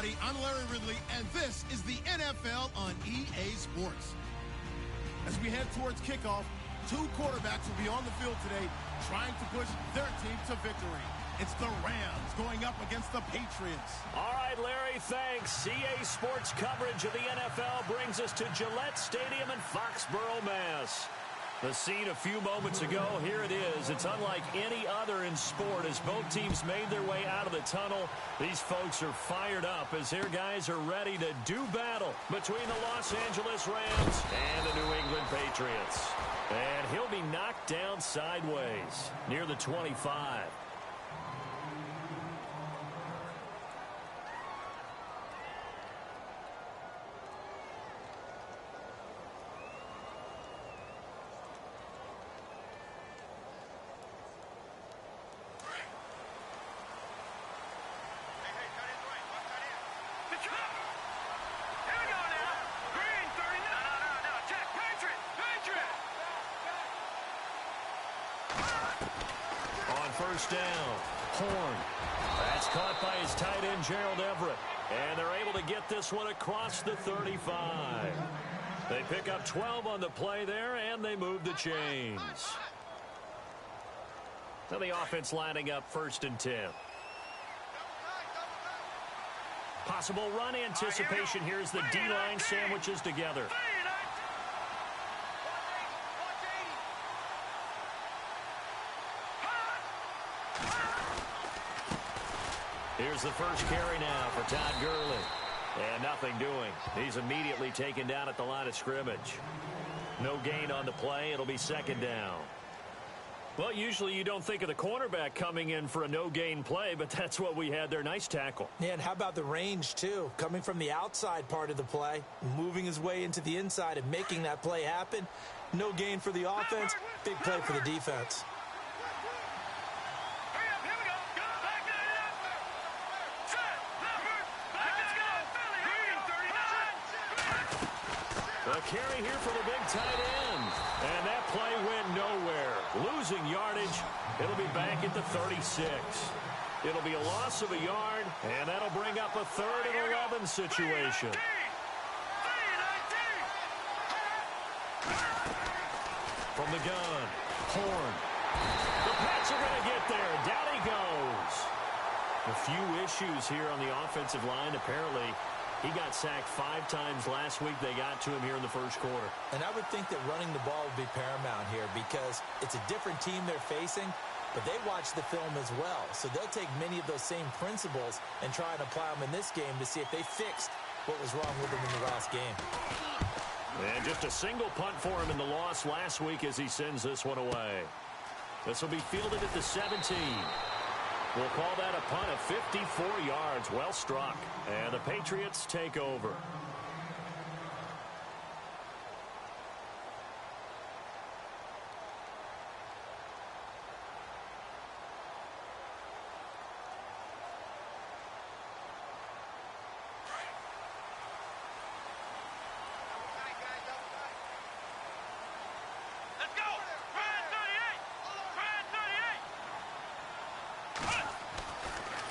everybody. I'm Larry Ridley, and this is the NFL on EA Sports. As we head towards kickoff, two quarterbacks will be on the field today trying to push their team to victory. It's the Rams going up against the Patriots. All right, Larry, thanks. EA Sports coverage of the NFL brings us to Gillette Stadium in Foxborough, Mass. The scene a few moments ago, here it is. It's unlike any other in sport as both teams made their way out of the tunnel. These folks are fired up as their guys are ready to do battle between the Los Angeles Rams and the New England Patriots. And he'll be knocked down sideways near the 25. First down, Horn. That's caught by his tight end, Gerald Everett. And they're able to get this one across the 35. They pick up 12 on the play there, and they move the chains. Now the offense lining up 1st and 10. Possible run anticipation here as the D-line sandwiches together. Here's the first carry now for Todd Gurley. And nothing doing. He's immediately taken down at the line of scrimmage. No gain on the play. It'll be 2nd down. Well, usually you don't think of the cornerback coming in for a no-gain play, but that's what we had there. Nice tackle. Yeah, and how about the range, too? Coming from the outside part of the play, moving his way into the inside and making that play happen. No gain for the offense, big play for the defense. A carry here for the big tight end. And that play went nowhere. Losing yardage. It'll be back at the 36. It'll be a loss of a yard, and that'll bring up a 3rd and 11 situation. From the gun, Horn. The Pats are going to get there. Down he goes. A few issues here on the offensive line, apparently. He got sacked 5 times last week. They got to him here in the first quarter. And I would think that running the ball would be paramount here because it's a different team they're facing, but they watch the film as well. So they'll take many of those same principles and try and apply them in this game to see if they fixed what was wrong with them in the last game. And just a single punt for him in the loss last week as he sends this one away. This will be fielded at the 17. We'll call that a punt of 54 yards. Well struck. And the Patriots take over.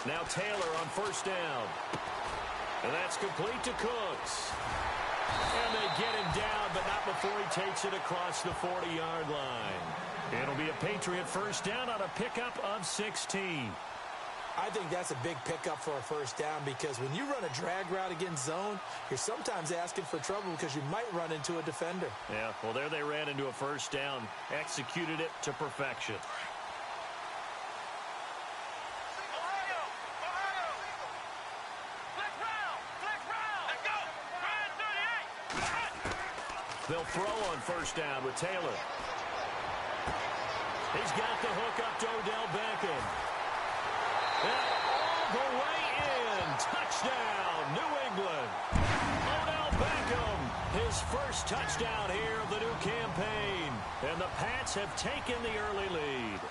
Now Taylor on 1st down. And that's complete to Cooks. And they get him down, but not before he takes it across the 40-yard line. It'll be a Patriot 1st down on a pickup of 16. I think that's a big pickup for a 1st down because when you run a drag route against zone, you're sometimes asking for trouble because you might run into a defender. Yeah, well, there they ran into a 1st down, executed it to perfection. They'll throw on 1st down with Taylor. He's got the hook up to Odell Beckham. And all the way in. Touchdown, New England. Odell Beckham, his first touchdown here of the new campaign. And the Pats have taken the early lead.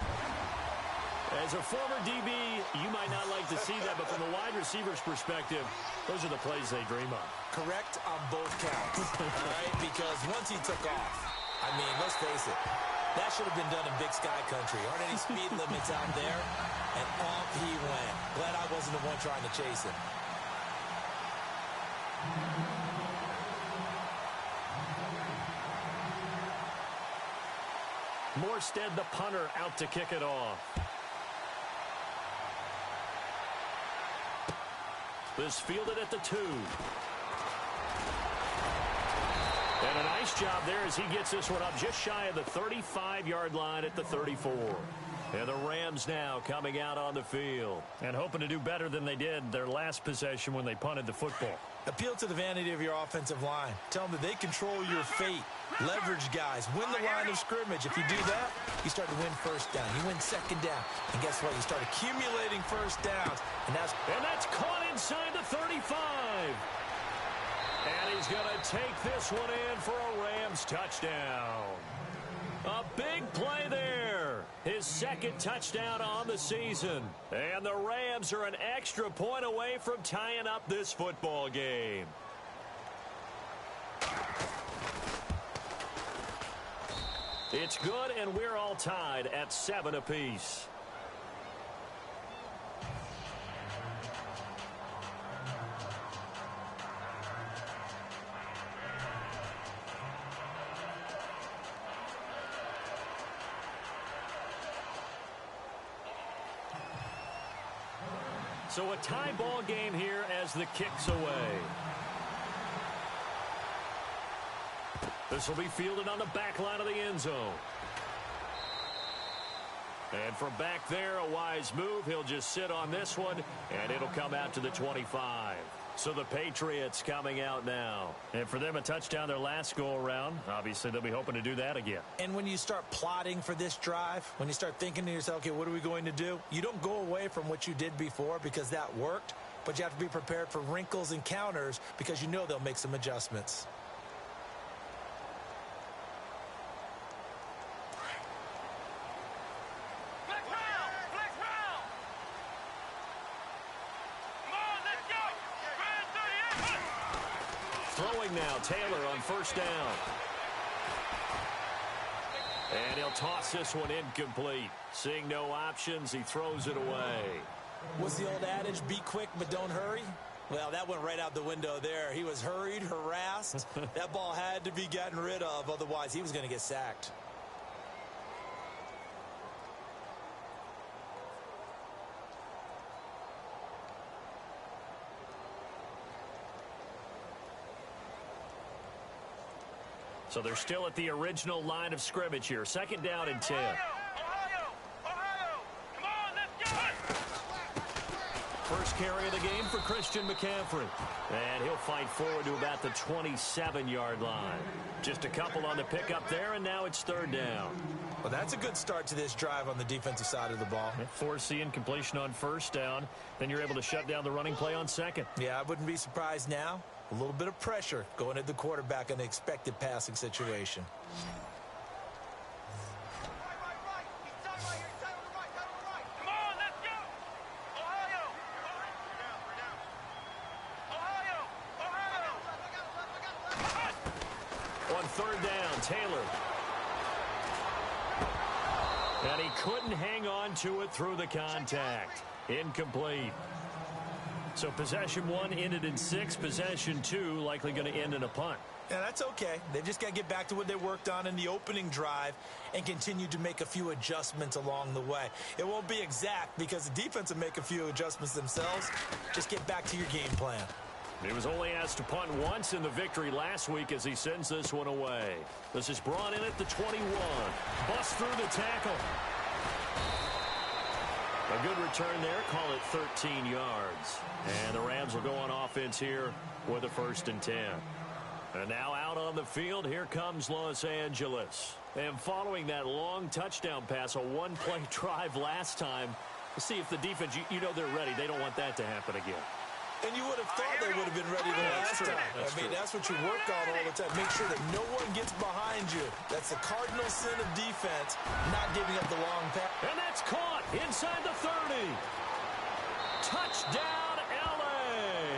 As a former DB, you might not like to see that, but from the wide receiver's perspective, those are the plays they dream of. Correct on both counts, all right? Because once he took off, I mean, let's face it, that should have been done in Big Sky Country. Aren't any speed limits out there? And off he went. Glad I wasn't the one trying to chase him. Morstead, the punter, out to kick it off. This fielded at the 2. And a nice job there as he gets this one up just shy of the 35-yard line at the 34. And the Rams now coming out on the field and hoping to do better than they did their last possession when they punted the football. Appeal to the vanity of your offensive line. Tell them that they control your fate. Leverage guys. Win the line of scrimmage. If you do that, you start to win first down. You win second down. And guess what? You start accumulating first downs. And that's caught inside the 35. And he's going to take this one in for a Rams touchdown. A big play there. His second touchdown on the season. And the Rams are an extra point away from tying up this football game. It's good, and we're all tied at 7 apiece. So a tie ball game here as the kick's away. This will be fielded on the back line of the end zone. And from back there, a wise move. He'll just sit on this one, and it'll come out to the 25. So the Patriots coming out now. And for them, a touchdown their last go-around. Obviously, they'll be hoping to do that again. And when you start plotting for this drive, when you start thinking to yourself, okay, what are we going to do? You don't go away from what you did before because that worked, but you have to be prepared for wrinkles and counters because you know they'll make some adjustments. Throwing now, Taylor on first down. And he'll toss this one incomplete. Seeing no options, he throws it away. What's the old adage, be quick but don't hurry? Well, that went right out the window there. He was hurried, harassed. That ball had to be gotten rid of, otherwise he was going to get sacked. So they're still at the original line of scrimmage here. Second down and 10. Ohio! Come on, let's go! First carry of the game for Christian McCaffrey. And he'll fight forward to about the 27-yard line. Just a couple on the pickup there, and now it's third down. Well, that's a good start to this drive on the defensive side of the ball. Forcing completion on first down. Then you're able to shut down the running play on second. Yeah, I wouldn't be surprised now. A little bit of pressure going at the quarterback in the expected passing situation. Come on, let's go! Ohio! On third down, Taylor. And he couldn't hang on to it through the contact. Incomplete. So possession 1 ended in 6. Possession 2 likely going to end in a punt. Yeah, that's okay. They've just got to get back to what they worked on in the opening drive and continue to make a few adjustments along the way. It won't be exact because the defense will make a few adjustments themselves. Just get back to your game plan. He was only asked to punt once in the victory last week as he sends this one away. This is brought in at the 21. Bust through the tackle. A good return there. Call it 13 yards. And the Rams will go on offense here with a 1st and 10. And now out on the field, here comes Los Angeles. And following that long touchdown pass, a one-play drive last time, we'll see if the defense, you know they're ready. They don't want that to happen again. And you would have thought they would have been ready the last time. That's what you work on all the time. Make sure that no one gets behind you. That's the cardinal sin of defense, not giving up the long pass. And that's caught inside the 30. Touchdown, L.A.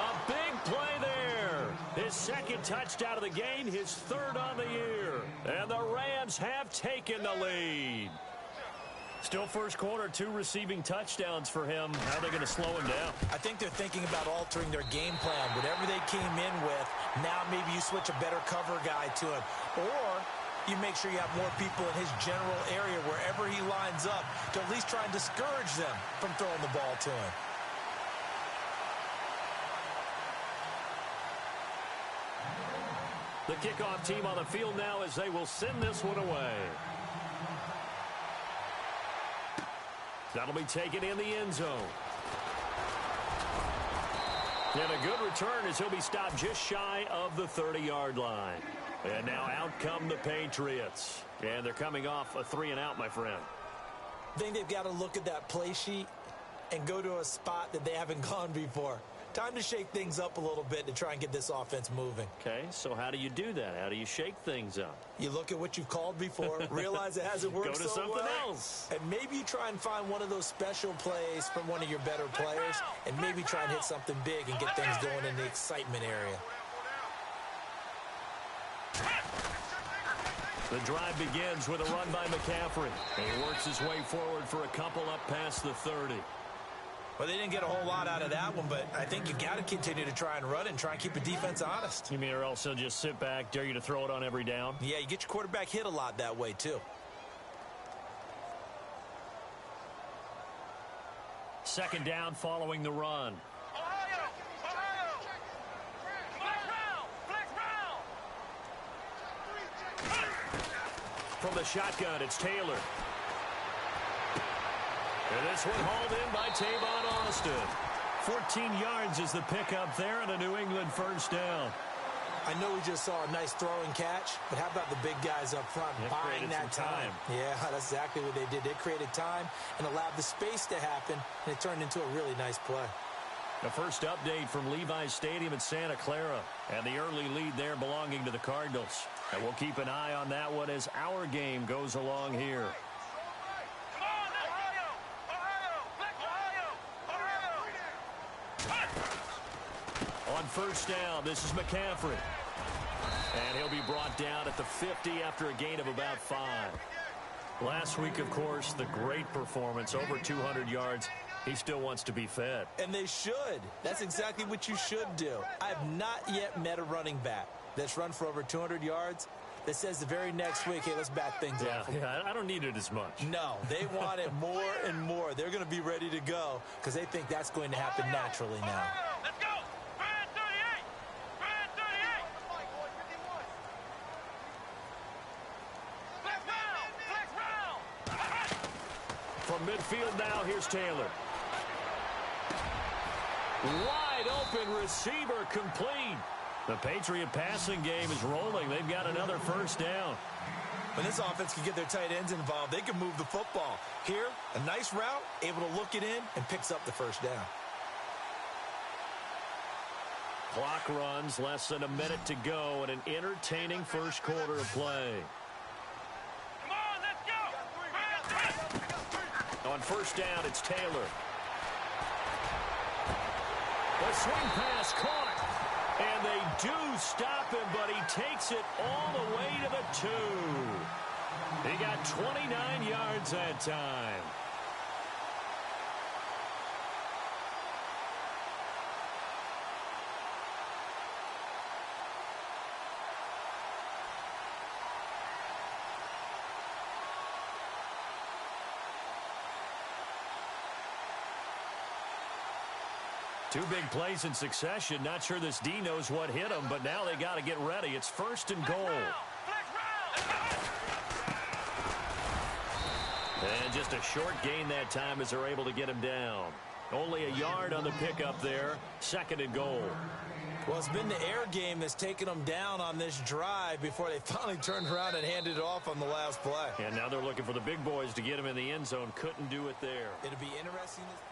A big play there. His second touchdown of the game, his 3rd on the year. And the Rams have taken the lead. Still first quarter, 2 receiving touchdowns for him. How are they going to slow him down? I think they're thinking about altering their game plan. Whatever they came in with, now maybe you switch a better cover guy to him. Or you make sure you have more people in his general area wherever he lines up to at least try and discourage them from throwing the ball to him. The kickoff team on the field now as they will send this one away. That'll be taken in the end zone. And a good return as he'll be stopped just shy of the 30-yard line. And now out come the Patriots. And they're coming off a 3-and-out, my friend. I think they've got to look at that play sheet and go to a spot that they haven't gone before. Time to shake things up a little bit to try and get this offense moving. Okay, so how do you do that? How do you shake things up? You look at what you've called before, realize it hasn't worked so well. Go to something else. And maybe you try and find one of those special plays from one of your better players, and maybe try and hit something big and get things going in the excitement area. The drive begins with a run by McCaffrey. And he works his way forward for a couple up past the 30. Well, they didn't get a whole lot out of that one, but I think you got to continue to try and run and try and keep the defense honest. You mean or else they'll just sit back, dare you to throw it on every down? Yeah, you get your quarterback hit a lot that way, too. Second down following the run. Ohio! Ohio! Flex round! From the shotgun, it's Taylor. And this one hauled in by Tavon Austin. 14 yards is the pickup there and a New England first down. I know we just saw a nice throwing catch, but how about the big guys up front buying that time? Yeah, that's exactly what they did. They created time and allowed the space to happen, and it turned into a really nice play. The first update from Levi's Stadium in Santa Clara, and the early lead there belonging to the Cardinals. And we'll keep an eye on that one as our game goes along here. On first down, this is McCaffrey. And he'll be brought down at the 50 after a gain of about 5. Last week, of course, the great performance, over 200 yards. He still wants to be fed. And they should. That's exactly what you should do. I have not yet met a running back that's run for over 200 yards that says the very next week, hey, let's back things up. Yeah, I don't need it as much. No, they want it more and more. They're going to be ready to go because they think that's going to happen naturally now. Let's go! Brand 38! Brand 38! Flex round! From midfield now, here's Taylor. Wide open receiver complete. The Patriot passing game is rolling. They've got another first down. When this offense can get their tight ends involved, they can move the football. Here, a nice route, able to look it in, and picks up the first down. Clock runs, less than a minute to go, and an entertaining first quarter of play. Come on, let's go! On first down, it's Taylor. The swing pass caught. And they do stop him, but he takes it all the way to the 2. He got 29 yards that time. Two big plays in succession. Not sure this D knows what hit him, but now they got to get ready. It's first and goal. And just a short gain that time as they're able to get him down. Only a yard on the pickup there. Second and goal. Well, it's been the air game that's taken them down on this drive before they finally turned around and handed it off on the last play. And now they're looking for the big boys to get him in the end zone. Couldn't do it there. It'll be interesting to...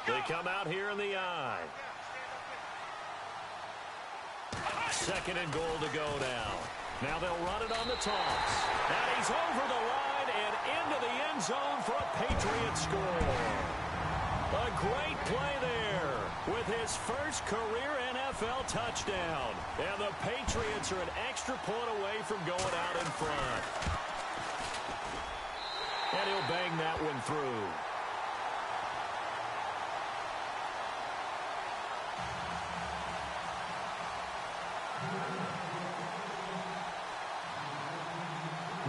They come out here in the eye. 2nd and goal to go now. Now they'll run it on the toss. And he's over the line and into the end zone for a Patriots score. A great play there with his first career NFL touchdown. And the Patriots are an extra point away from going out in front. And he'll bang that one through.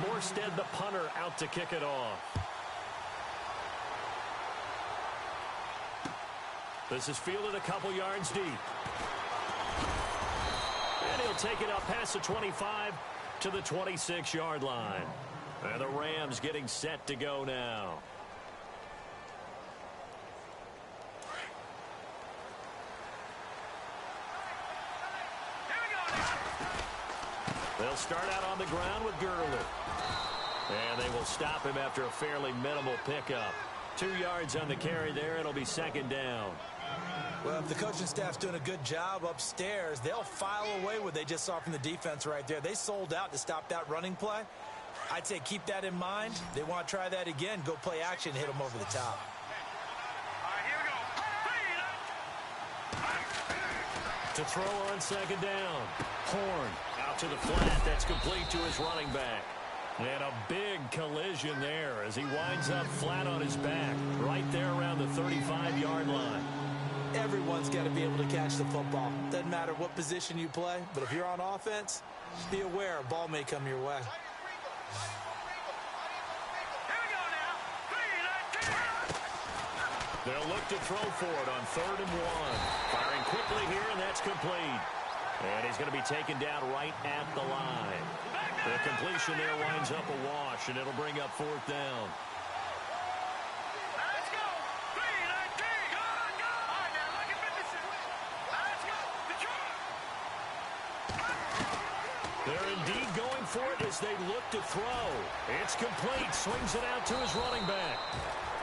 Morstead, the punter, out to kick it off. This is fielded a couple yards deep. And he'll take it up past the 25 to the 26-yard line. And the Rams getting set to go now. They'll start out on the ground with Gurley. And they will stop him after a fairly minimal pickup. 2 yards on the carry there. It'll be 2nd down. Well, if the coaching staff's doing a good job upstairs, they'll file away what they just saw from the defense right there. They sold out to stop that running play. I'd say keep that in mind. They want to try that again. Go play action, hit them over the top. All right, here we go. To throw on 2nd down. Horn out to the flat. That's complete to his running back. And a big collision there as he winds up flat on his back right there around the 35-yard line. Everyone's got to be able to catch the football. Doesn't matter what position you play, but if you're on offense, be aware a ball may come your way. Here we go now. 3-19. They'll look to throw for it on 3rd and 1. Firing quickly here, and that's complete. And he's going to be taken down right at the line. The completion there winds up a wash, and it'll bring up 4th down. Let's go. 3-19. Go, go. All right, now, look at 56. Let's go. Detroit. They're indeed going for it as they look to throw. It's complete. Swings it out to his running back.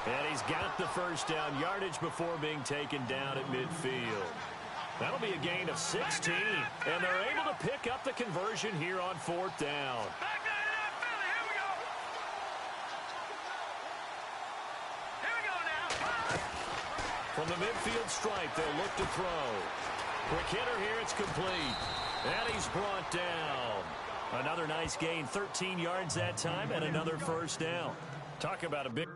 And he's got the 1st down yardage before being taken down at midfield. That'll be a gain of 16. And they're able to pick up the conversion here on 4th down. Back that up, Philly. Here we go. Here we go now. From the midfield stripe, they'll look to throw. Quick hitter here, it's complete. And he's brought down. Another nice gain, 13 yards that time, and another 1st down. Talk about a big...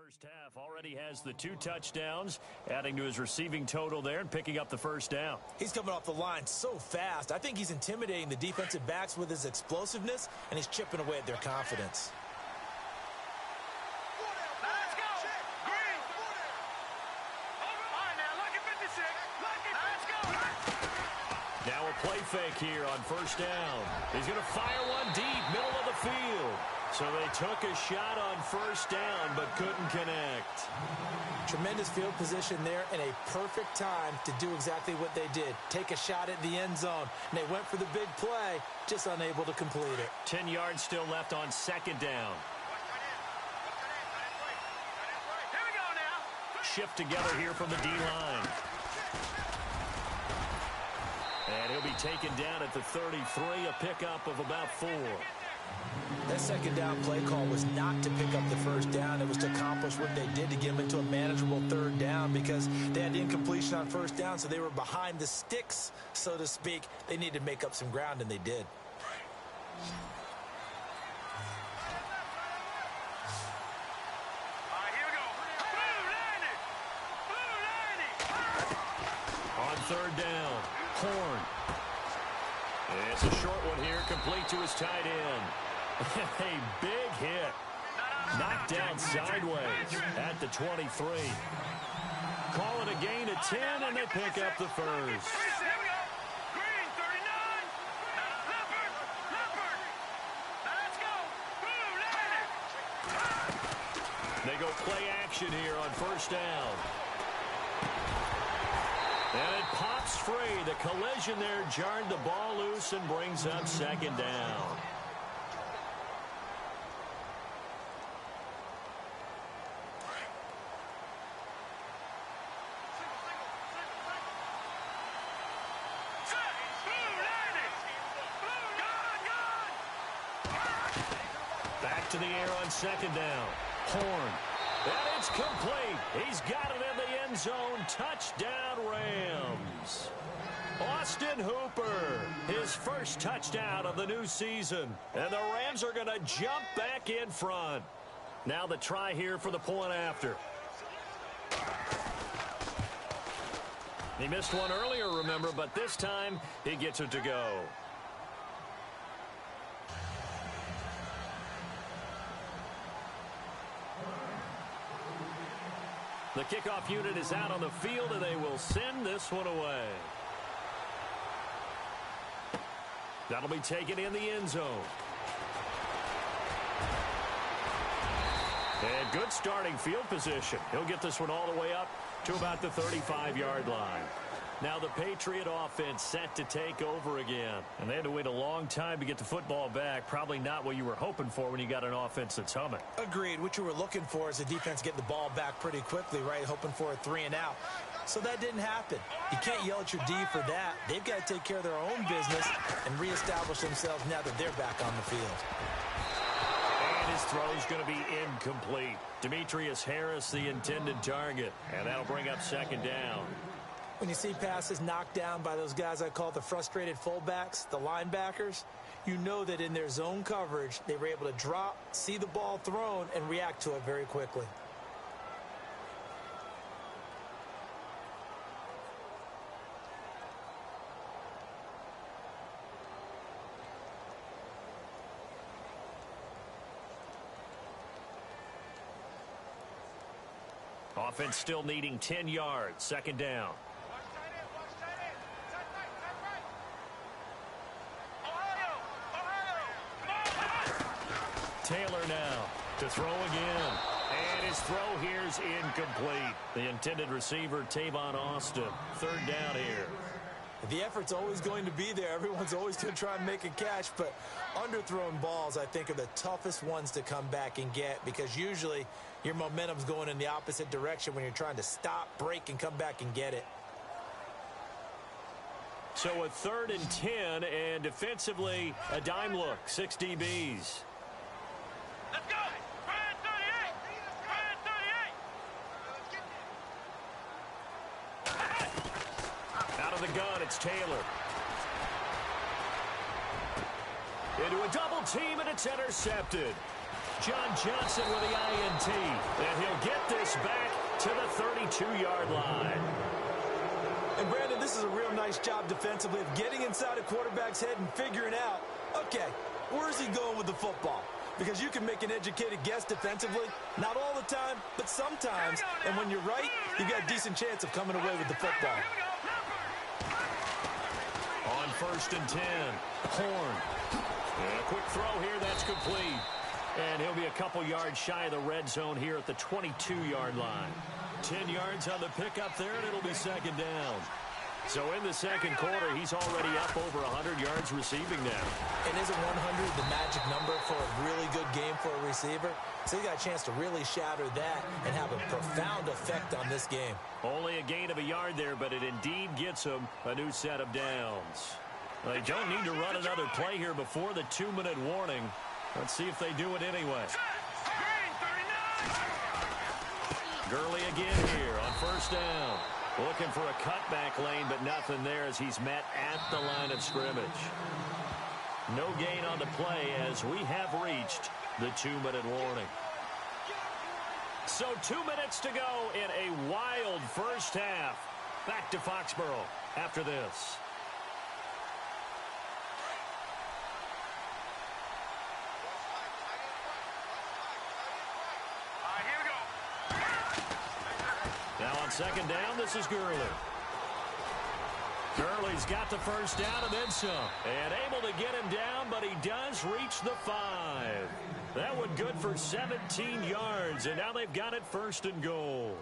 First half already has the 2 touchdowns, adding to his receiving total there and picking up the 1st down. He's coming off the line so fast. I think he's intimidating the defensive backs with his explosiveness, and he's chipping away at their confidence. Let's go. Green. All right, now, look at 56. Let's go. Now a play fake here on 1st down. He's going to fire one deep, middle of the field. So they took a shot on 1st down, but couldn't connect. Tremendous field position there and a perfect time to do exactly what they did. Take a shot at the end zone. And they went for the big play, just unable to complete it. 10 yards still left on 2nd down. Here we go now. Shift together here from the D-line. And he'll be taken down at the 33, a pickup of about 4. That 2nd down play call was not to pick up the 1st down. It was to accomplish what they did to get them into a manageable 3rd down because they had the incompletion on 1st down, so they were behind the sticks, so to speak. They needed to make up some ground, and they did. All right, here we go. Blue 90. On 3rd down, Horn. It's a short one here, complete to his tight end. A big hit. Knocked down sideways at the 23. Call it a gain of 10, and they pick up the first. Here we go. Green, 39. Leopard. Now let's go. Blue, landed. They go play action here on first down. And it pops free. The collision there jarred the ball loose and brings up second down. Back to the air on second down. Horn. And it's complete. He's got it in the end zone. Touchdown, Rams. Austin Hooper, his first touchdown of the new season. And the Rams are going to jump back in front. Now the try here for the point after. He missed one earlier, remember, but this time he gets it to go. The kickoff unit is out on the field, and they will send this one away. That'll be taken in the end zone. And good starting field position. He'll get this one all the way up to about the 35-yard line. Now the Patriot offense set to take over again. And they had to wait a long time to get the football back. Probably not what you were hoping for when you got an offense that's humming. Agreed. What you were looking for is the defense getting the ball back pretty quickly, right? Hoping for a 3-and-out. So that didn't happen. You can't yell at your D for that. They've got to take care of their own business and reestablish themselves now that they're back on the field. And his throw is going to be incomplete. Demetrius Harris, the intended target. And that'll bring up second down. When you see passes knocked down by those guys I call the frustrated fullbacks, the linebackers, you know that in their zone coverage, they were able to drop, see the ball thrown, and react to it very quickly. Offense still needing 10 yards. Second down. Taylor now to throw again. And his throw here's incomplete. The intended receiver, Tavon Austin. Third down here. The effort's always going to be there. Everyone's always going to try and make a catch, but underthrown balls, I think, are the toughest ones to come back and get because usually your momentum's going in the opposite direction when you're trying to stop, break, and come back and get it. So a 3rd and 10, and defensively, a dime look, 6 DBs. Let's go! Brand 38! Brand 38! Out of the gun, it's Taylor. Into a double team, and it's intercepted. John Johnson with the INT, and he'll get this back to the 32-yard line. And Brandon, this is a real nice job defensively of getting inside a quarterback's head and figuring out, okay, where's he going with the football? Because you can make an educated guess defensively, not all the time, but sometimes. And when you're right, you've got a decent chance of coming away with the football. On 1st and 10, Horn. And a quick throw here, that's complete. And he'll be a couple yards shy of the red zone here at the 22-yard line. 10 yards on the pickup there, and it'll be second down. So in the second quarter, he's already up over 100 yards receiving now. And isn't 100 the magic number for a really good game for a receiver? So he got a chance to really shatter that and have a profound effect on this game. Only a gain of a yard there, but it indeed gets him a new set of downs. They don't need to run another play here before the 2-minute warning. Let's see if they do it anyway. Gurley again here on 1st down. Looking for a cutback lane, but nothing there as he's met at the line of scrimmage. No gain on the play as we have reached the 2-minute warning. So 2 minutes to go in a wild first half. Back to Foxborough after this. second down, this is Gurley. Gurley's got the first down and then some. And able to get him down, but he does reach the 5. That one good for 17 yards, and now they've got it first and goal.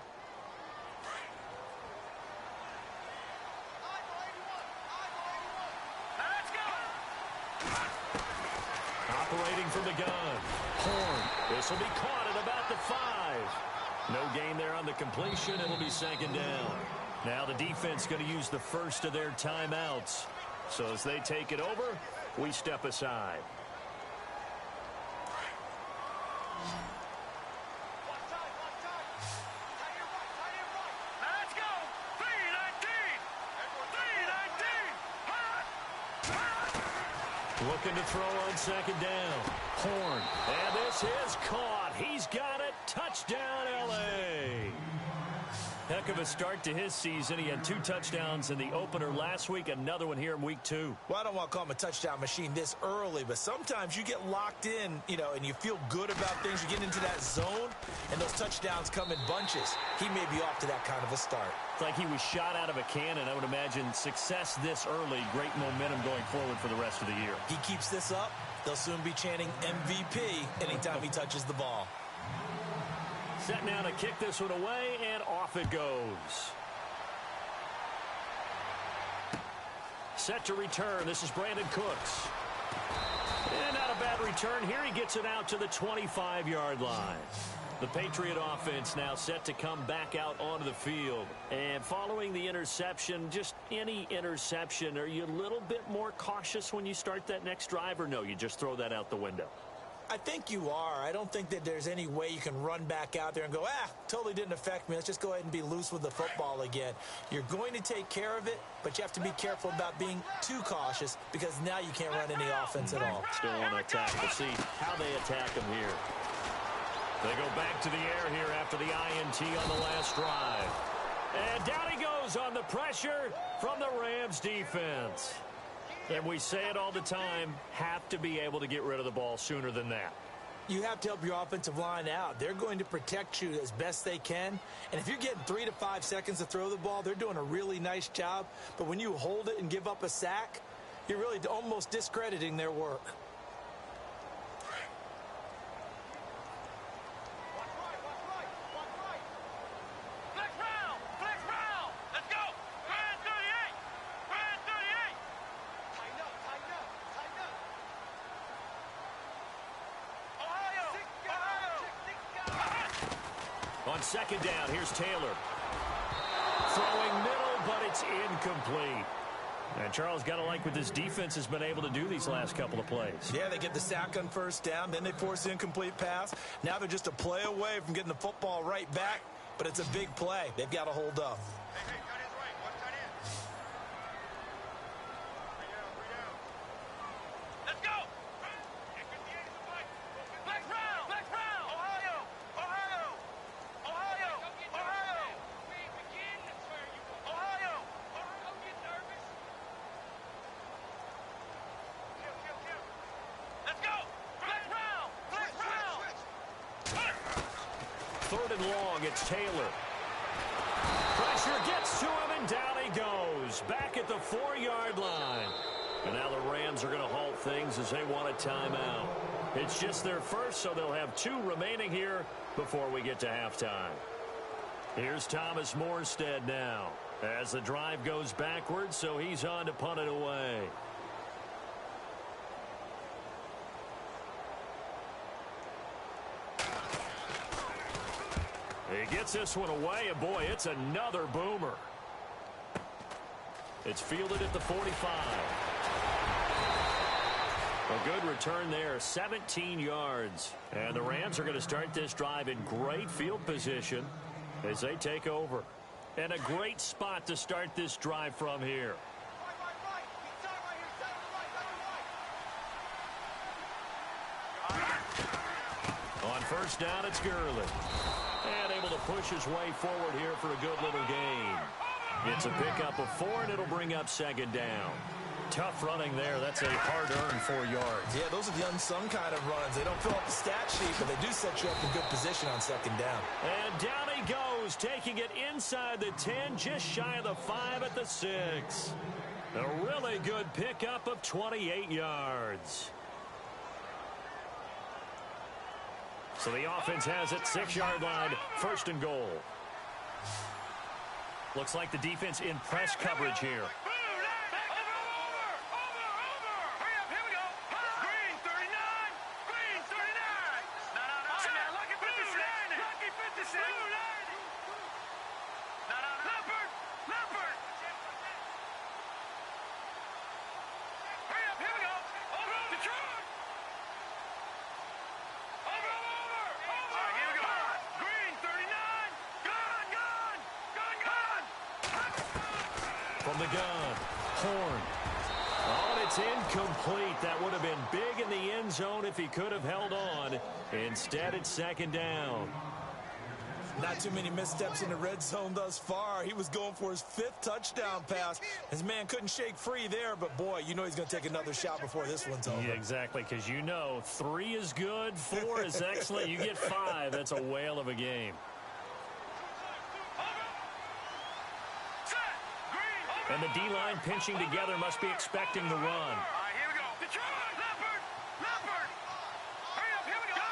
Operating from the gun. Horn. This will be caught at about the 5. No gain there on the completion. It'll be second down. Now the defense going to use the first of their timeouts. So as they take it over, we step aside. Let's go! 3-19! Looking to throw on second down. Horn. And this is caught. He's got it. Touchdown, L.A. Heck of a start to his season. He had 2 touchdowns in the opener last week. Another one here in week 2. Well, I don't want to call him a touchdown machine this early, but sometimes you get locked in, and you feel good about things. You get into that zone, and those touchdowns come in bunches. He may be off to that kind of a start. It's like he was shot out of a cannon. I would imagine success this early, great momentum going forward for the rest of the year. He keeps this up, they'll soon be chanting MVP anytime he touches the ball. Set now to kick this one away, and off it goes. Set to return. This is Brandon Cooks. And not a bad return here. He gets it out to the 25-yard line. The Patriot offense now set to come back out onto the field. And following the interception, just any interception, are you a little bit more cautious when you start that next drive, or no, you just throw that out the window? I think you are. I don't think that there's any way you can run back out there and go, totally didn't affect me. Let's just go ahead and be loose with the football again. You're going to take care of it, but you have to be careful about being too cautious because now you can't run any offense at all. Still on attack. We'll see how they attack him here. They go back to the air here after the INT on the last drive. And down he goes on the pressure from the Rams defense. And we say it all the time, have to be able to get rid of the ball sooner than that. You have to help your offensive line out. They're going to protect you as best they can. And if you're getting 3 to 5 seconds to throw the ball, they're doing a really nice job. But when you hold it and give up a sack, you're really almost discrediting their work. On second down, here's Taylor. Throwing middle, but it's incomplete. And Charles, got to like what this defense has been able to do these last couple of plays. Yeah, they get the sack on first down, then they force the incomplete pass. Now they're just a play away from getting the football right back, but it's a big play. They've got to hold up. Hey, got his right. Watch that in. 3 down. Let's go. Flex round. Ohio. Don't get nervous. Kill. Let's go. Flex round. Third and long, it's Taylor. Pressure gets to him, and down he goes. Back at the 4-yard line. And now the Rams are going to halt things as they want a timeout. It's just their first, so they'll have 2 remaining here before we get to halftime. Here's Thomas Morstead now as the drive goes backwards, so he's on to punt it away. He gets this one away, and boy, it's another boomer. It's fielded at the 45. A good return there, 17 yards. And the Rams are going to start this drive in great field position as they take over. And a great spot to start this drive from here. On first down, it's Gurley. And able to push his way forward here for a good little gain. It's a pickup of 4, and it'll bring up second down. Tough running there. That's a hard-earned 4 yards. Yeah, those are the unsung kind of runs. They don't fill up the stat sheet, but they do set you up in good position on second down. And down he goes, taking it inside the 10, just shy of the 5 at the 6. A really good pickup of 28 yards. So the offense has it, 6-yard line, 1st and goal. Looks like the defense in press coverage here. From the gun, Horn. Oh, and it's incomplete. That would have been big in the end zone if he could have held on. Instead, it's 2nd down. Not too many missteps in the red zone thus far. He was going for his 5th touchdown pass. His man couldn't shake free there, but boy, you know he's going to take another shot before this one's over. Yeah, exactly, because you know 3 is good, 4 is excellent. You get 5, that's a whale of a game. And the D-line pinching together must be expecting the run. All right, here we go. Detroit! Leopard! Leopard! Hurry up, here we go!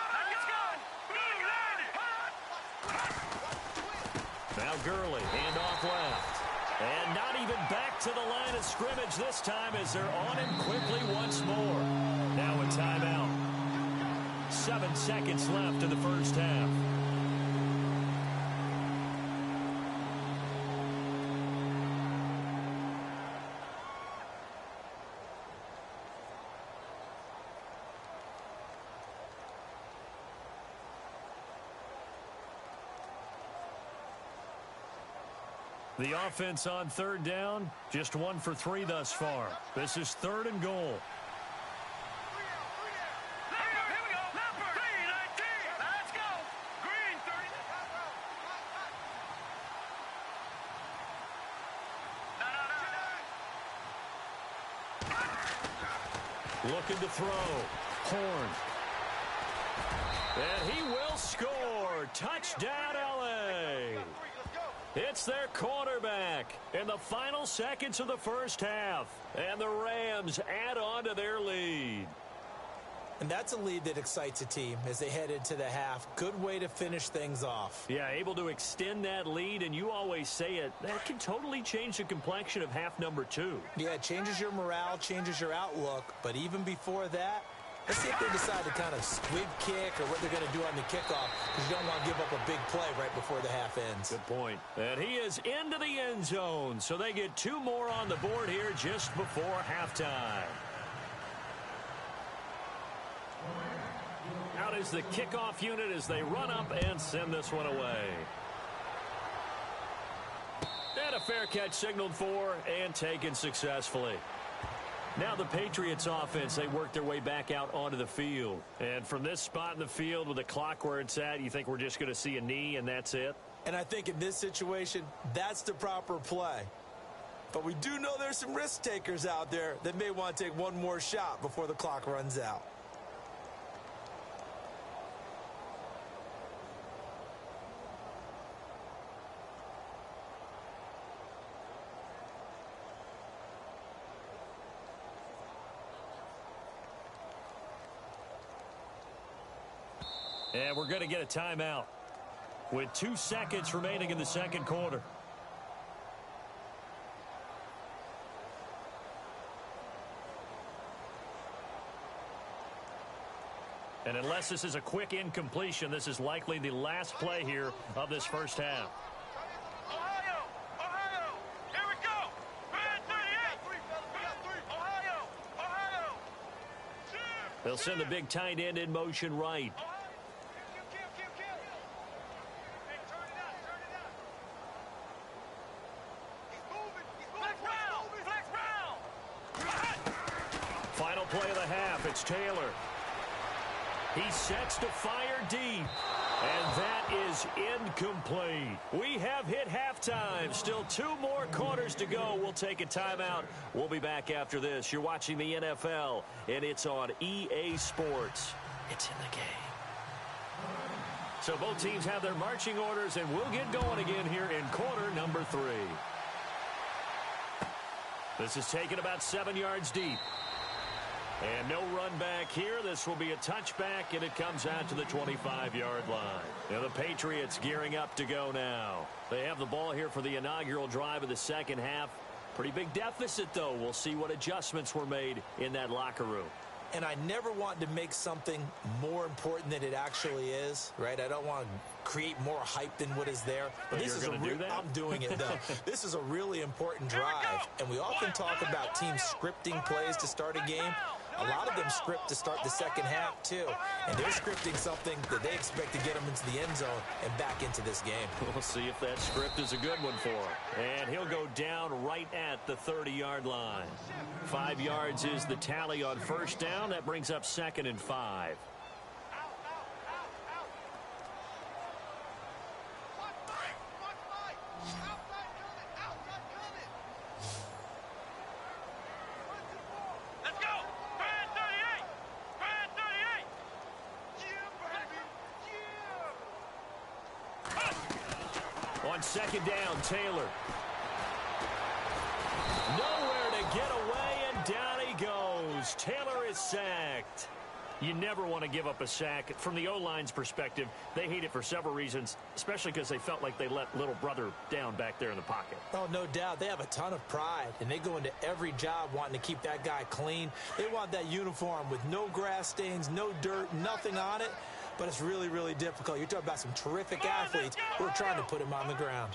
Now Gurley, handoff left. And not even back to the line of scrimmage this time as they're on him quickly once more. Now a timeout. 7 seconds left in the first half. The offense on 3rd down, just 1 for 3 thus far. This is 3rd and goal. Here we go. Leopard! 319! Let's go! Green 30. Looking to throw. Horn. And he will score. Touchdown, L.A. It's their quarterback in the final seconds of the first half. And the Rams add on to their lead. And that's a lead that excites a team as they head into the half. Good way to finish things off. Yeah, able to extend that lead, and you always say it, that can totally change the complexion of half number 2. Yeah, it changes your morale, changes your outlook. But even before that, let's see if they decide to kind of squib kick or what they're going to do on the kickoff, because you don't want to give up a big play right before the half ends. Good point. And he is into the end zone, so they get 2 more on the board here just before halftime. Out is the kickoff unit as they run up and send this one away. And a fair catch signaled for and taken successfully. Now the Patriots offense, they work their way back out onto the field. And from this spot in the field with the clock where it's at, you think we're just going to see a knee and that's it? And I think in this situation, that's the proper play. But we do know there's some risk takers out there that may want to take one more shot before the clock runs out. And we're going to get a timeout with 2 seconds remaining in the second quarter. And unless this is a quick incompletion, this is likely the last play here of this first half. Ohio! Ohio! Here we go! Red 38! Ohio! Ohio! They'll send the big tight end in motion right. Final play of the half, it's Taylor. He sets to fire deep. And that is incomplete. We have hit halftime. Still 2 more quarters to go. We'll take a timeout. We'll be back after this. You're watching the NFL, and it's on EA Sports. It's in the game. So both teams have their marching orders, and we'll get going again here in quarter number 3. This is taken about 7 yards deep. And no run back here. This will be a touchback, and it comes out to the 25-yard line. Now the Patriots gearing up to go now. They have the ball here for the inaugural drive of the second half. Pretty big deficit, though. We'll see what adjustments were made in that locker room. And I never want to make something more important than it actually is, right? I don't want to create more hype than what is there. But this is I'm doing it, though. This is a really important drive. And we often talk about teams scripting plays to start a game. A lot of them script to start the second half, too. And they're scripting something that they expect to get them into the end zone and back into this game. We'll see if that script is a good one for him. And he'll go down right at the 30-yard line. 5 yards is the tally on first down. That brings up 2nd and 5. On 2nd down, Taylor. Nowhere to get away, and down he goes. Taylor is sacked. You never want to give up a sack. From the O-line's perspective, they hate it for several reasons, especially because they felt like they let little brother down back there in the pocket. Oh, no doubt. They have a ton of pride, and they go into every job wanting to keep that guy clean. They want that uniform with no grass stains, no dirt, nothing on it. But it's really, really difficult. You're talking about some terrific athletes who are trying to put him on the ground.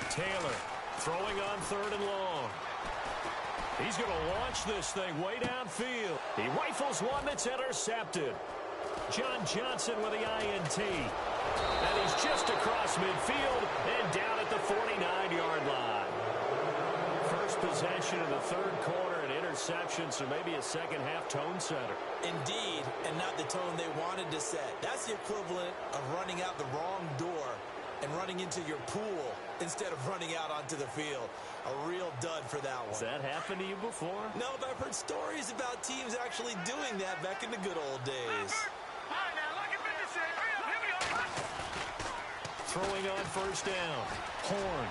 Taylor throwing on 3rd and long. He's going to launch this thing way downfield. He rifles one that's intercepted. John Johnson with the INT. And he's just across midfield and down at the 49-yard line. First possession of the 3rd quarter, an interception, so maybe a second-half tone setter. Indeed, and not the tone they wanted to set. That's the equivalent of running out the wrong door and running into your pool instead of running out onto the field. A real dud for that one. Has that happened to you before? No, but I've heard stories about teams actually doing that back in the good old days. Throwing on 1st down. Horn.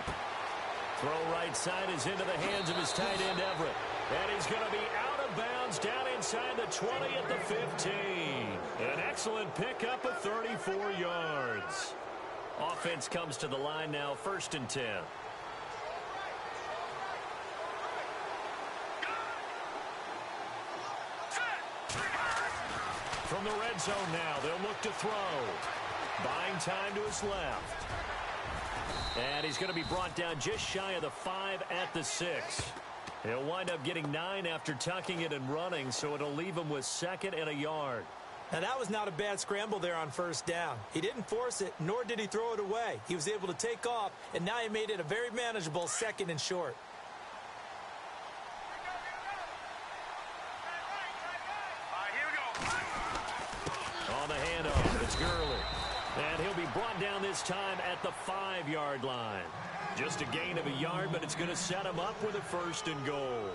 Throw right side is into the hands of his tight end, Everett. And he's going to be out of bounds down inside the 20 at the 15. An excellent pickup of 34 yards. Offense comes to the line now, 1st and 10. From the red zone now, they'll look to throw. Buying time to his left. And he's going to be brought down just shy of the 5 at the 6. He'll wind up getting 9 after tucking it and running, so it'll leave him with 2nd and a yard. Now, that was not a bad scramble there on 1st down. He didn't force it, nor did he throw it away. He was able to take off, and now he made it a very manageable 2nd and short. On the handoff, it's Gurley. And he'll be brought down this time at the 5-yard line. Just a gain of a yard, but it's going to set him up with a 1st and goal.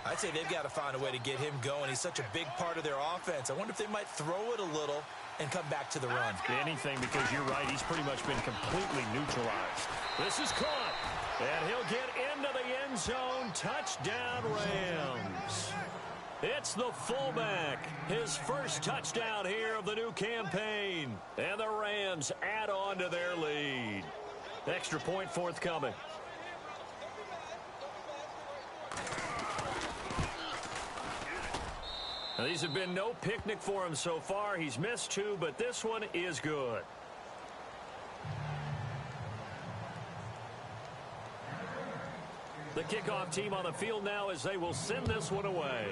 I'd say they've got to find a way to get him going. He's such a big part of their offense. I wonder if they might throw it a little and come back to the run. Anything, because you're right. He's pretty much been completely neutralized. This is caught. And he'll get into the end zone. Touchdown, Rams. It's the fullback. His first touchdown here of the new campaign. And the Rams add on to their lead. Extra point forthcoming. Now, these have been no picnic for him so far. He's missed 2, but this one is good. The kickoff team on the field now as they will send this one away.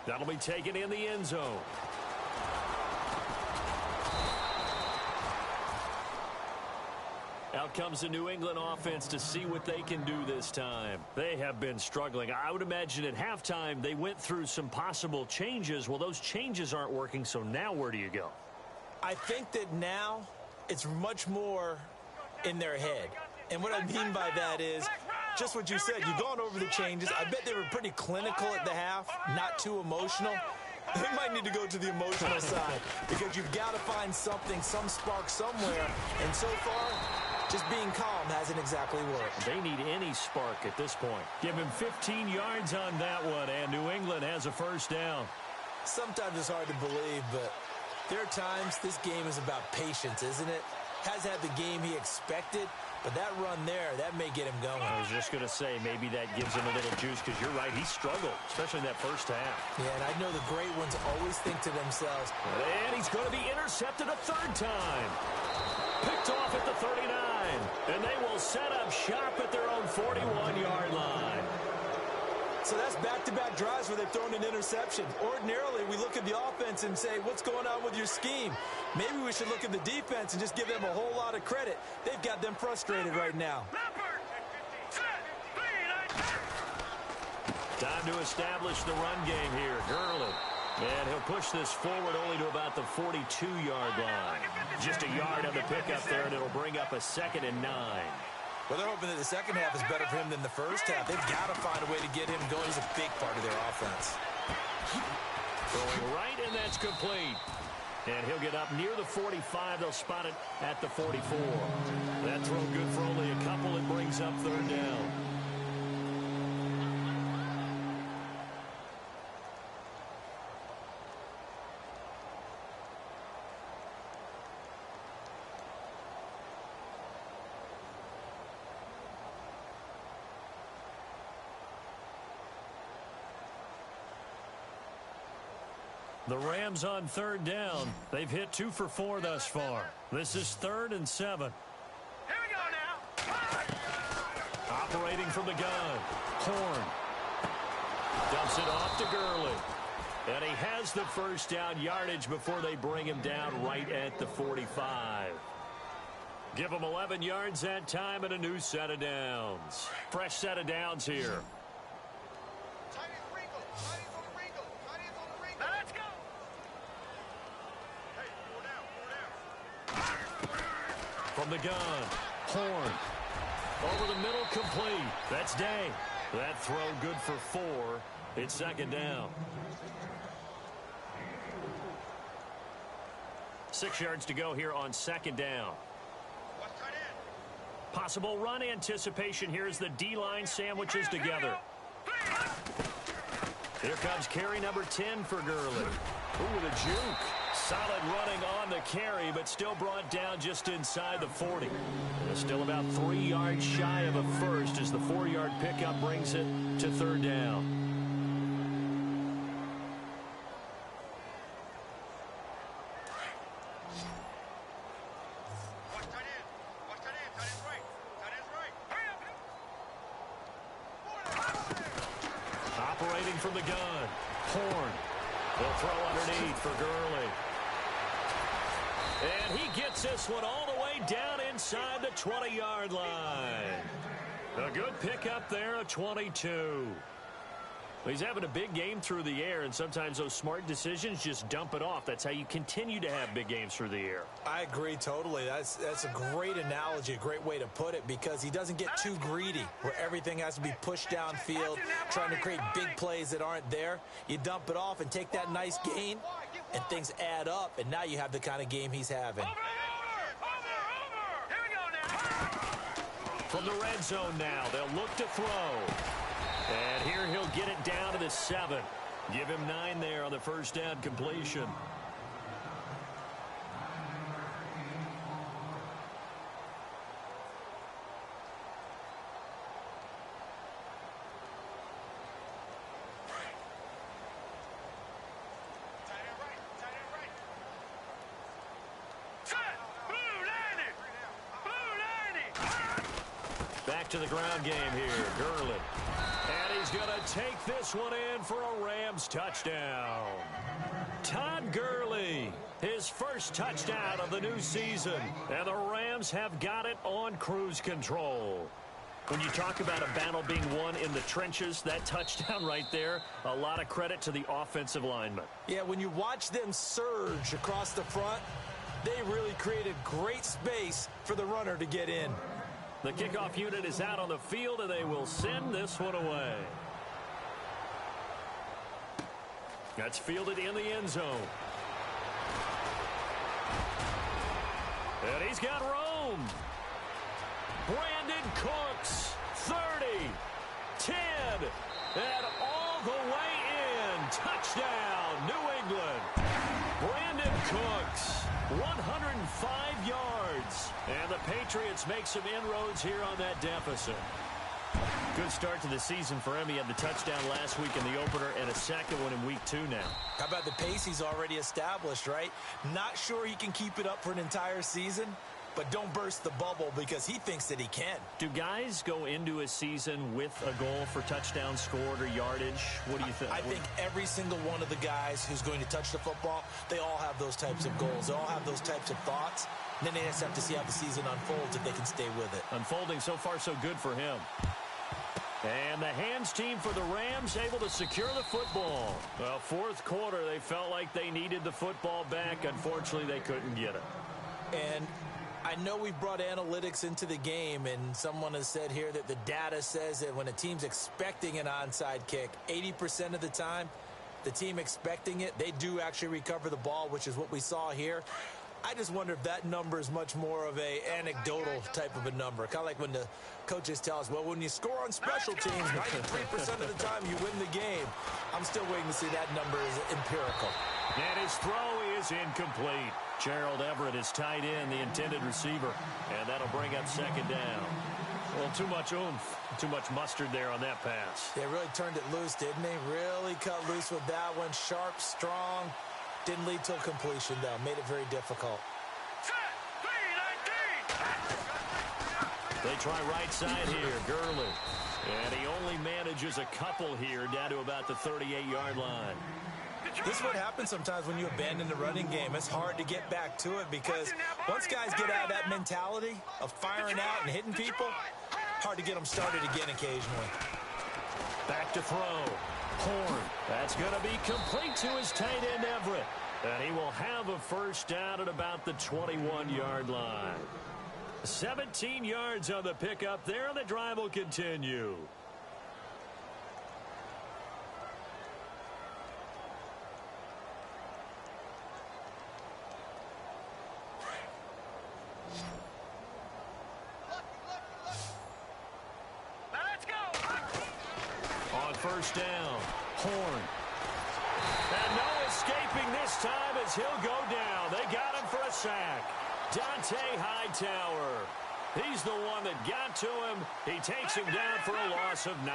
That'll be taken in the end zone. Out comes the New England offense to see what they can do this time. They have been struggling. I would imagine at halftime they went through some possible changes. Well, those changes aren't working, so now where do you go? I think that now it's much more in their head. And what I mean by that is just what you said. You've gone over the changes. I bet they were pretty clinical at the half, not too emotional. They might need to go to the emotional side because you've got to find something, some spark somewhere. And so far, just being calm hasn't exactly worked. They need any spark at this point. Give him 15 yards on that one, and New England has a first down. Sometimes it's hard to believe, but there are times this game is about patience, isn't it? Has had the game he expected, but that run there, that may get him going. I was just going to say, maybe that gives him a little juice, because you're right, he struggled, especially in that first half. Yeah, and I know the great ones always think to themselves. And he's going to be intercepted a third time. Picked off at the 39, and they will set up shop at their own 41-yard line. So that's back-to-back drives where they've thrown an interception. Ordinarily, we look at the offense and say, what's going on with your scheme? Maybe we should look at the defense and just give them a whole lot of credit. They've got them frustrated right now. Time to establish the run game here. Gurley. And he'll push this forward only to about the 42-yard line. Just a yard on the pickup there, and it'll bring up a 2nd and 9. Well, they're hoping that the second half is better for him than the first half. They've got to find a way to get him going. He's a big part of their offense. Throwing right, and that's complete. And he'll get up near the 45. They'll spot it at the 44. That throw good for only a couple. It brings up third down. The Rams on third down. They've hit 2 for 4 thus far. This is 3rd and 7. Here we go now. Operating from the gun. Horn. Dumps it off to Gurley. And he has the first down yardage before they bring him down right at the 45. Give him 11 yards that time and a new set of downs. Fresh set of downs here. From the gun, Horn. Over the middle, complete. That's Day. That throw good for 4. It's 2nd down. 6 yards to go here on 2nd down. Possible run anticipation here as the D-line sandwiches together. Here comes carry number 10 for Gurley. Ooh, the juke. Solid running on the carry, but still brought down just inside the 40. And still about 3 yards shy of a first as the 4-yard pickup brings it to third down. Operating from the gun, Horn. They'll throw underneath for Gurley. And he gets this one all the way down inside the 20-yard line. A good pickup there, a 22. He's having a big game through the air, and sometimes those smart decisions just dump it off. That's how you continue to have big games through the air. I agree totally. That's a great analogy, a great way to put it, because he doesn't get too greedy where everything has to be pushed downfield, trying to create big plays that aren't there. You dump it off and take that nice gain, and things add up, and now you have the kind of game he's having. From the red zone now, they'll look to throw. And here he'll get it down to the 7. Give him 9 there on the first down completion. Back to the ground game here, Gurley. And he's going to take this one in for a Rams touchdown. Todd Gurley Gurley, his first touchdown of the new season. And the Rams have got it on cruise control. When you talk about a battle being won in the trenches, that touchdown right there, a lot of credit to the offensive linemen. Yeah, when you watch them surge across the front, they really created great space for the runner to get in. The kickoff unit is out on the field, and they will send this one away. That's fielded in the end zone. And he's got room. Brandon Cooks, 30, 10, and all the way in. Touchdown, New England. Brandon Cooks, 105 yards. And the Patriots make some inroads here on that deficit. Good start to the season for him. He had the touchdown last week in the opener and a second one in week 2 now. How about the pace he's already established, right? Not sure he can keep it up for an entire season, but don't burst the bubble because he thinks that he can. Do guys go into a season with a goal for touchdowns scored or yardage? What do you think? I think every single one of the guys who's going to touch the football, they all have those types of goals. They all have those types of thoughts. And then they just have to see how the season unfolds if they can stay with it. Unfolding so far so good for him. And the hands team for the Rams able to secure the football. Well, fourth quarter, they felt like they needed the football back. Unfortunately, they couldn't get it. And I know we've brought analytics into the game, and someone has said here that the data says that when a team's expecting an onside kick, 80% of the time, the team expecting it, they do actually recover the ball, which is what we saw here. I just wonder if that number is much more of a anecdotal type of a number. Kind of like when the coaches tell us, well, when you score on special teams, 93% of the time you win the game. I'm still waiting to see that number is empirical. And his throw is incomplete. Gerald Everett is tied in, the intended receiver. And that'll bring up second down. Well, too much oomph, too much mustard there on that pass. They really turned it loose, didn't they? Really cut loose with that one. Sharp, strong. Didn't lead to a completion, though. Made it very difficult. They try right side here, Gurley. And he only manages a couple here down to about the 38-yard line. This is what happens sometimes when you abandon the running game. It's hard to get back to it because once guys get out of that mentality of firing out and hitting people, hard to get them started again occasionally. Back to throw. Horn. That's going to be complete to his tight end, Everett. And he will have a first down at about the 21-yard line. 17 yards on the pickup there. The drive will continue. On first down, Horn. And no escaping this time as he'll go down. They got him for a sack. Dante Hightower. He's the one that got to him. He takes him down for a loss of 9.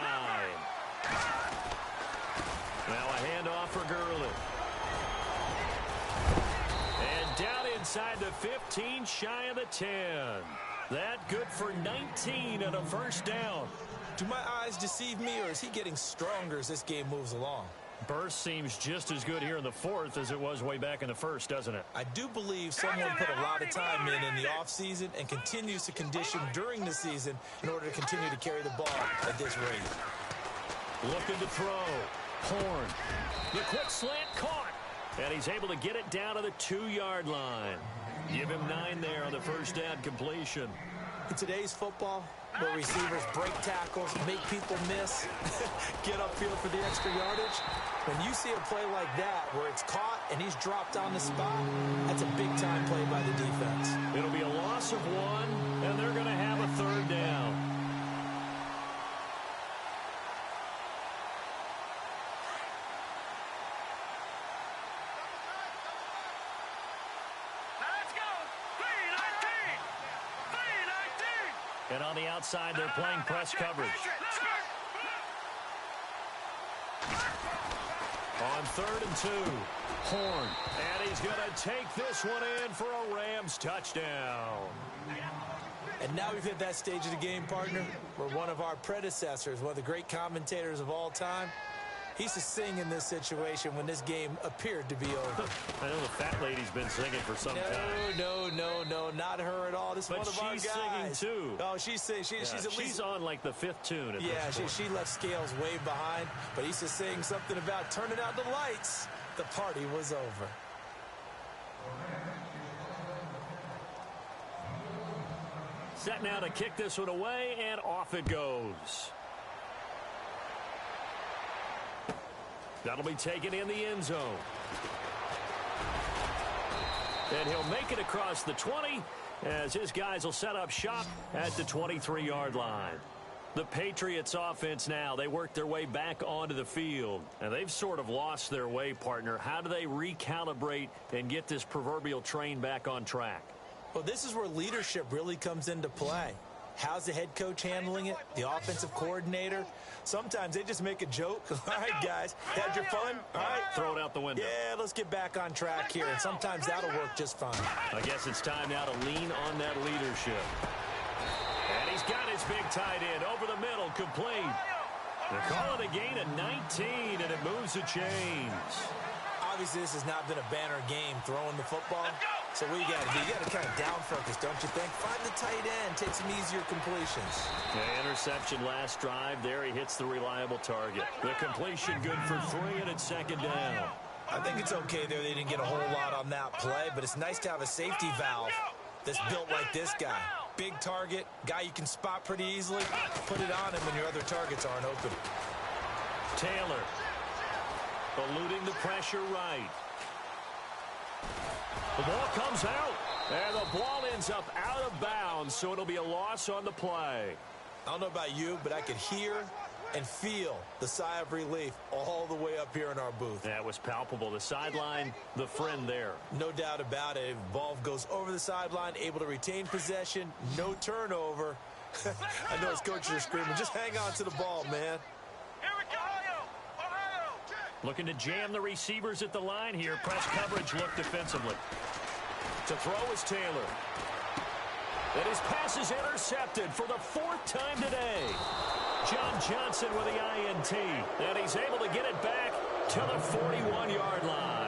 Now a handoff for Gurley. And down inside the 15, shy of the 10. That good for 19 and a first down. Do my eyes deceive me, or is he getting stronger as this game moves along? Burst seems just as good here in the fourth as it was way back in the first, doesn't it? I do believe someone put a lot of time in the offseason and continues to condition during the season in order to continue to carry the ball at this rate. Looking to throw. Horn. The quick slant caught. And he's able to get it down to the 2-yard line. Give him 9 there on the first down completion. In today's football, where receivers break tackles, make people miss, get upfield for the extra yardage, when you see a play like that where it's caught and he's dropped on the spot, that's a big-time play by the defense. It'll be a loss of 1, and they're going to have a third down. And on the outside, they're playing press coverage. On 3rd and 2, Horn. And he's going to take this one in for a Rams touchdown. And now we've hit that stage of the game, partner, where one of our predecessors, one of the great commentators of all time, He should sing in this situation when this game appeared to be over. I know the fat lady's been singing for some time. No, not her at all. This is one of our guys. But she's singing, too. Oh, she's singing. She's at least... She's on, like, the 5th tune at Yeah, this point. she left Scales way behind, but he's just saying something about turning out the lights. The party was over. Set now to kick this one away, and off it goes. That'll be taken in the end zone. And he'll make it across the 20 as his guys will set up shop at the 23-yard line. The Patriots offense now, they work their way back onto the field. And they've sort of lost their way, partner. How do they recalibrate and get this proverbial train back on track? Well, this is where leadership really comes into play. How's the head coach handling it? The offensive coordinator? Sometimes they just make a joke. All right, guys, had your fun? All right. Throw it out the window. Yeah, let's get back on track here. And sometimes that'll work just fine. I guess it's time now to lean on that leadership. And he's got his big tight end over the middle, complete. They call it a gain of 19, and it moves the chains. Obviously, this has not been a banner game throwing the football. So what you got to do? You got to kind of down focus, don't you think? Find the tight end, take some easier completions. The interception last drive. There he hits the reliable target. The completion good for 3, and it's second down. I think it's okay there. They didn't get a whole lot on that play, but it's nice to have a safety valve that's built like this guy. Big target, guy you can spot pretty easily. Put it on him when your other targets aren't open. Taylor eluding the pressure right. The ball comes out, and the ball ends up out of bounds, so it'll be a loss on the play. I don't know about you, but I could hear and feel the sigh of relief all the way up here in our booth. That was palpable. The sideline, the friend there. No doubt about it. Ball goes over the sideline, able to retain possession, no turnover. I know his coaches are screaming, just hang on to the ball, man. Here we go. Ohio. Looking to jam the receivers at the line here. Press coverage look defensively. To throw is Taylor. And his pass is intercepted for the 4th time today. John Johnson with the INT. And he's able to get it back to the 41-yard line.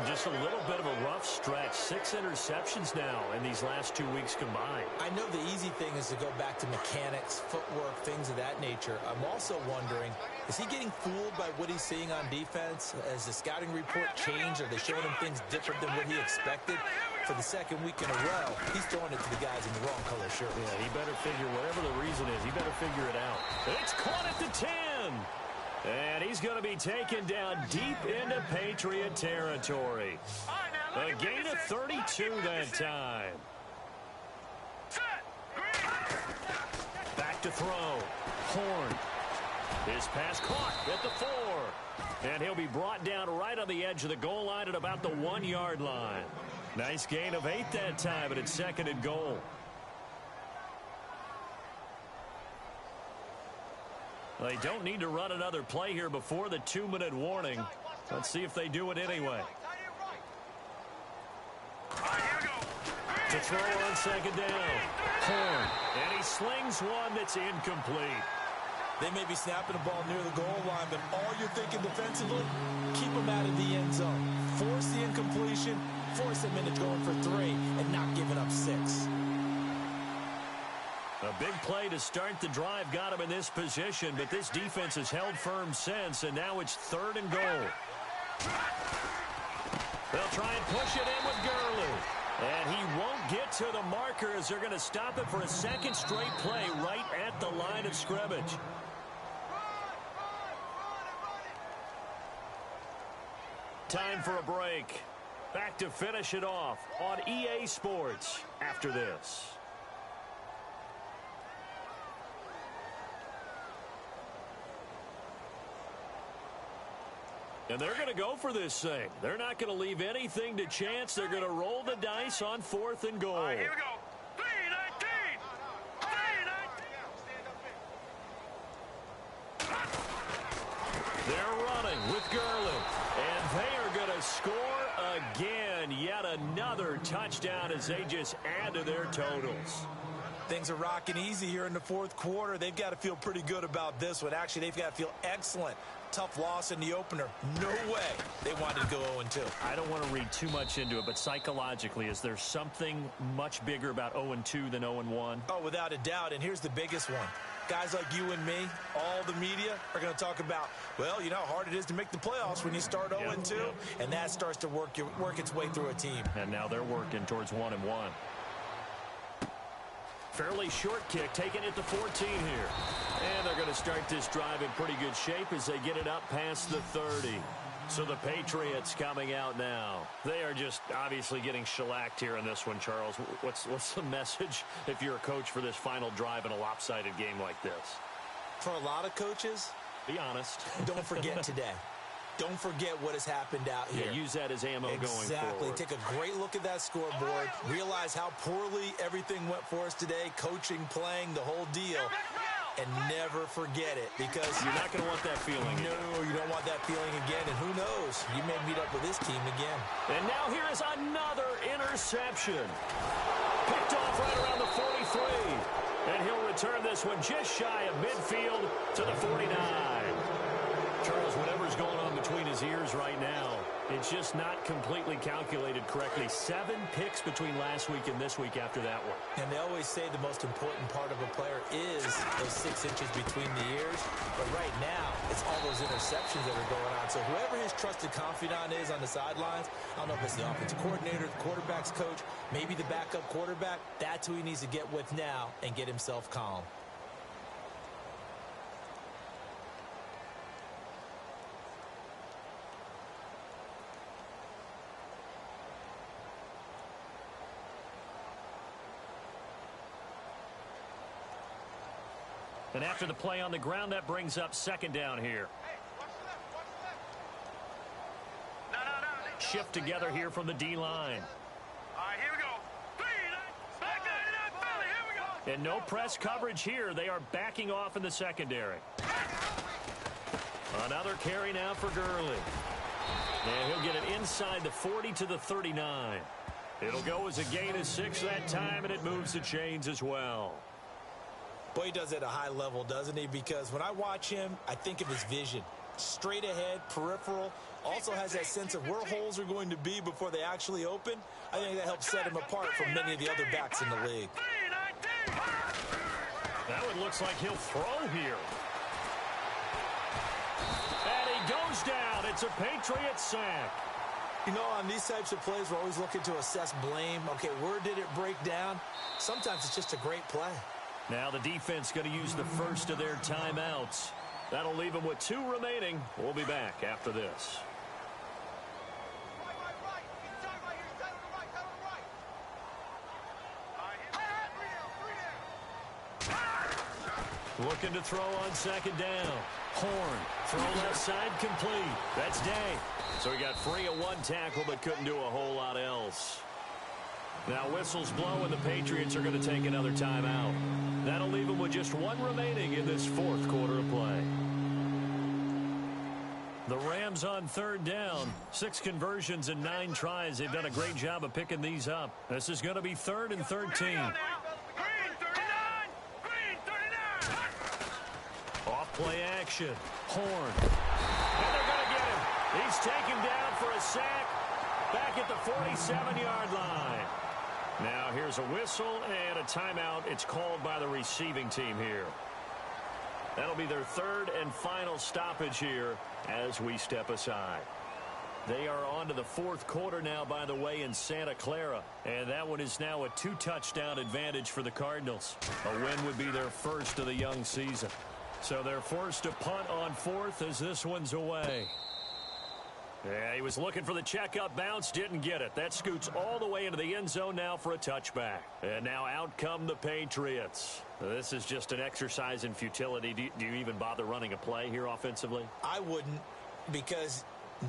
Just a little bit of a rough stretch. 6 interceptions now in these last 2 weeks combined. I know the easy thing is to go back to mechanics, footwork, things of that nature. I'm also wondering, is he getting fooled by what he's seeing on defense? Has the scouting report changed? Are they showing him things different than what he expected? For the 2nd week in a row, he's throwing it to the guys in the wrong color shirt. Yeah, he better figure, whatever the reason is, he better figure it out. It's caught at the 10. And he's going to be taken down deep into Patriot territory. A gain of 32 that time. Back to throw. Horn. His pass caught at the 4. And he'll be brought down right on the edge of the goal line at about the 1-yard line. Nice gain of 8 that time, but it's 2nd and goal. They don't need to run another play here before the 2-minute warning. Let's see if they do it anyway. To throw on 2nd down. Horn. And he slings one that's incomplete. They may be snapping the ball near the goal line, but all you're thinking defensively, keep them out of the end zone. Force the incompletion, force them into going for 3, and not giving up 6. A big play to start the drive got him in this position, but this defense has held firm since, and now it's 3rd and goal. They'll try and push it in with Gurley. And he won't get to the marker as they're going to stop it for a 2nd straight play right at the line of scrimmage. Time for a break. Back to finish it off on EA Sports after this. And they're going to go for this thing. They're not going to leave anything to chance. They're going to roll the dice on 4th and goal. All right, here we go. 3-19. 3-19. They're running with Gurley. And they are going to score again. Yet another touchdown as they just add to their totals. Things are rocking easy here in the fourth quarter. They've got to feel pretty good about this one. Actually, they've got to feel excellent. Tough loss in the opener. No way they wanted to go 0-2. I don't want to read too much into it, but psychologically, is there something much bigger about 0-2 than 0-1? Oh, without a doubt, and here's the biggest one. Guys like you and me, all the media, are going to talk about, well, you know how hard it is to make the playoffs when you start 0-2, and that starts to work its way through a team. And now they're working towards 1-1. Fairly short kick, taking it to 14 here. And they're going to start this drive in pretty good shape as they get it up past the 30. So the Patriots coming out now. They are just obviously getting shellacked here in this one, Charles. What's the message if you're a coach for this final drive in a lopsided game like this? For a lot of coaches, be honest. Don't forget today. Don't forget what has happened out here. Yeah, use that as ammo going forward. Exactly. Take a great look at that scoreboard. Realize how poorly everything went for us today. Coaching, playing, the whole deal. And never forget it, because you're not going to want that feeling again. No, you don't want that feeling again. And who knows? You may meet up with this team again. And now here is another interception. Picked off right around the 43. And he'll return this one just shy of midfield to the 49. Charles, whatever's going on between his ears right now, it's just not completely calculated correctly. 7 picks between last week and this week after that one. And they always say the most important part of a player is those 6 inches between the ears. But right now, it's all those interceptions that are going on. So whoever his trusted confidant is on the sidelines, I don't know if it's the offensive coordinator, the quarterback's coach, maybe the backup quarterback, that's who he needs to get with now and get himself calm. And after the play on the ground, that brings up second down here. Shift together here from the D-line. All right, here we go. Here we go. And no press coverage here. They are backing off in the secondary. Another carry now for Gurley. And he'll get it inside the 40 to the 39. It'll go as a gain of 6 that time, and it moves the chains as well. Boy, he does it at a high level, doesn't he? Because when I watch him, I think of his vision. Straight ahead, peripheral. Also has that sense of where holes are going to be before they actually open. I think that helps set him apart from many of the other backs in the league. That one looks like he'll throw here. And he goes down. It's a Patriots sack. You know, on these types of plays, we're always looking to assess blame. Okay, where did it break down? Sometimes it's just a great play. Now the defense going to use the first of their timeouts. That'll leave them with 2 remaining. We'll be back after this. Looking to throw on second down. Horn, throw left side complete. That's Day. So he got free of 1 tackle but couldn't do a whole lot else. Now whistles blow and the Patriots are going to take another timeout. That'll leave them with just 1 remaining in this fourth quarter of play. The Rams on third down. 6 conversions and 9 tries. They've done a great job of picking these up. This is going to be 3rd and 13. Off play action. Horn. And they're going to get him. He's taken down for a sack back at the 47-yard line. Now here's a whistle and a timeout. It's called by the receiving team here. That'll be their 3rd and final stoppage here as we step aside. They are on to the 4th quarter now, by the way, in Santa Clara. And that one is now a 2-touchdown advantage for the Cardinals. A win would be their first of the young season. So they're forced to punt on 4th as this one's away. Yeah, he was looking for the checkup bounce, didn't get it. That scoots all the way into the end zone now for a touchback. And now out come the Patriots. This is just an exercise in futility. Do you even bother running a play here offensively? I wouldn't, because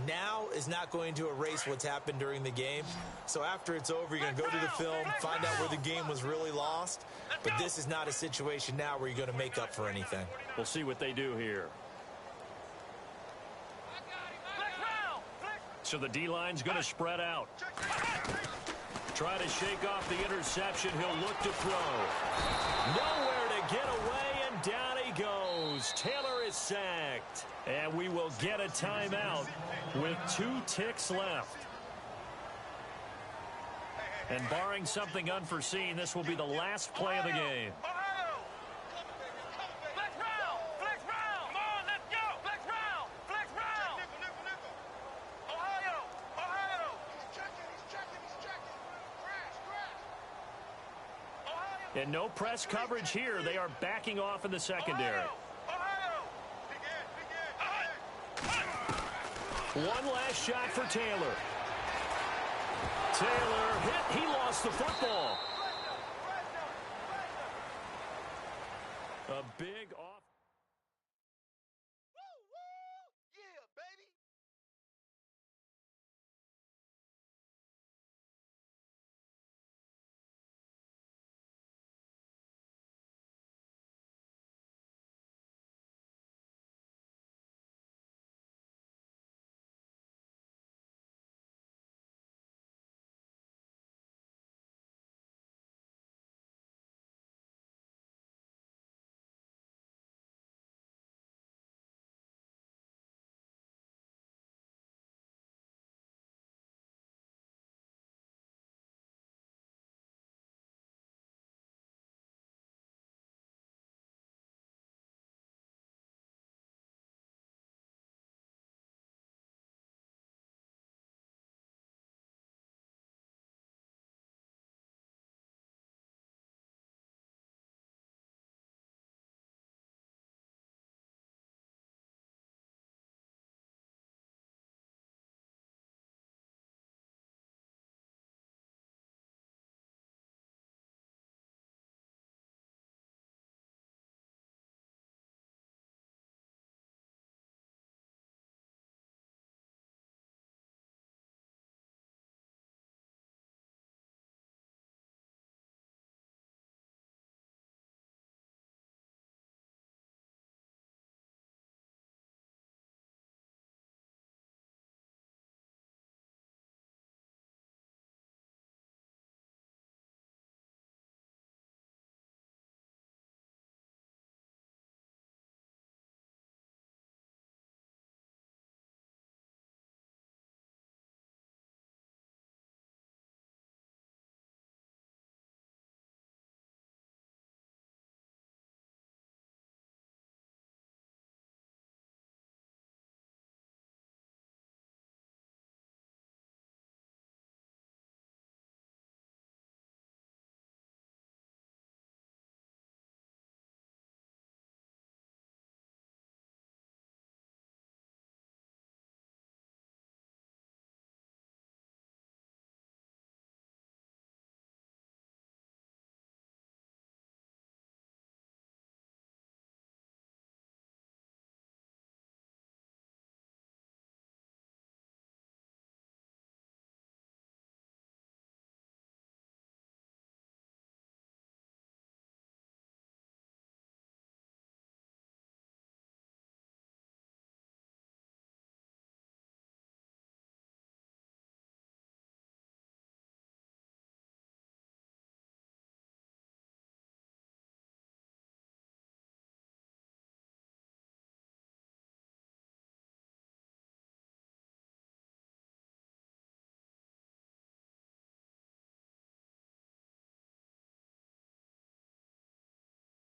now is not going to erase what's happened during the game. So after it's over, you're going to go to the film, find out where the game was really lost. But this is not a situation now where you're going to make up for anything. We'll see what they do here. So the D-line's going to spread out. Try to shake off the interception. He'll look to throw. Nowhere to get away, and down he goes. Taylor is sacked. And we will get a timeout with 2 ticks left. And barring something unforeseen, this will be the last play of the game. And no press coverage here. They are backing off in the secondary. One last shot for Taylor. Taylor hit. He lost the football. A big off.